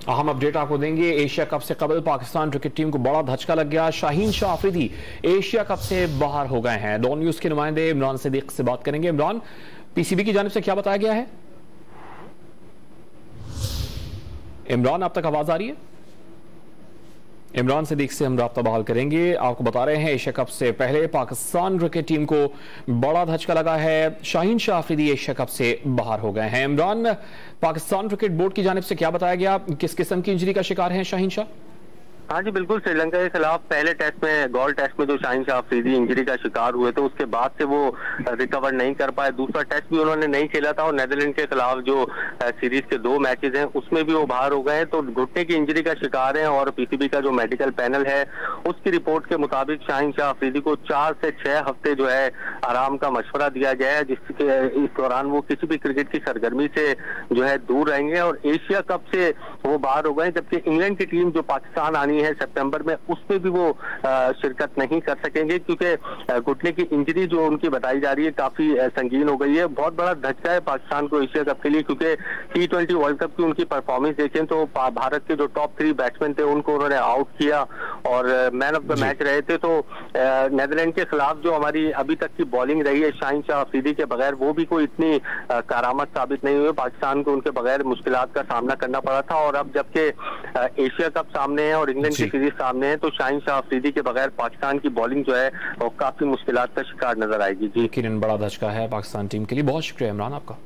अहम अपडेट आपको देंगे। एशिया कप से कबल पाकिस्तान क्रिकेट टीम को बड़ा धचका लग गया। शाहीन शाह अफरीदी एशिया कप से बाहर हो गए हैं। डॉन न्यूज के नुमाइंदे इमरान सिद्दीक से बात करेंगे। इमरान, पीसीबी की जानिब से क्या बताया गया है? इमरान, आप तक आवाज आ रही है? इमरान सिद्दीक से हम राब्ता बहाल करेंगे। आपको बता रहे हैं एशिया कप से पहले पाकिस्तान क्रिकेट टीम को बड़ा धचका लगा है। शाहीन शाह अफरीदी एशिया कप से बाहर हो गए हैं। इमरान, पाकिस्तान क्रिकेट बोर्ड की जानिब से क्या बताया गया? किस किस्म की इंजरी का शिकार हैं शाहीन शाह? हाँ जी बिल्कुल, श्रीलंका के खिलाफ पहले टेस्ट में गॉल टेस्ट में जो शाहीन शाह अफरीदी इंजरी का शिकार हुए थे उसके बाद से वो रिकवर नहीं कर पाए। दूसरा टेस्ट भी उन्होंने नहीं खेला था और नीदरलैंड के खिलाफ जो सीरीज के 2 मैचेस हैं उसमें भी वो बाहर हो गए हैं। तो घुटने की इंजरी का शिकार है और पीसीबी का जो मेडिकल पैनल है उसकी रिपोर्ट के मुताबिक शाहीन शाह अफरीदी को 4 से 6 हफ्ते जो है आराम का मशवरा दिया गया है, जिसके इस दौरान वो किसी भी क्रिकेट की सरगर्मी से जो है दूर रहेंगे और एशिया कप से वो बाहर हो गए। जबकि इंग्लैंड की टीम जो पाकिस्तान आनी है सितंबर में उसमें भी वो शिरकत नहीं कर सकेंगे, क्योंकि घुटने की इंजरी जो उनकी बताई जा रही है काफी संगीन हो गई है। बहुत बड़ा धक्का है पाकिस्तान को एशिया कप के लिए, क्योंकि T20 वर्ल्ड कप की उनकी परफॉर्मेंस देखें तो भारत के जो टॉप 3 बैट्समैन थे उनको उन्होंने आउट किया और मैन ऑफ द मैच रहे थे। तो नीदरलैंड के खिलाफ जो हमारी अभी तक की बॉलिंग रही है शाहीन शाह अफरीदी के बगैर, वो भी कोई इतनी करामत साबित नहीं हुई। पाकिस्तान को उनके बगैर मुश्किलात का सामना करना पड़ा था और अब जबकि एशिया कप सामने है और इंग्लैंड की सीरीज सामने है तो शाहीन शाह अफरीदी के बगैर पाकिस्तान की बॉलिंग जो है वो काफी मुश्किलात का शिकार नजर आएगी। जी, यकीनन बड़ा धचका है पाकिस्तान टीम के लिए। बहुत शुक्रिया इमरान आपका।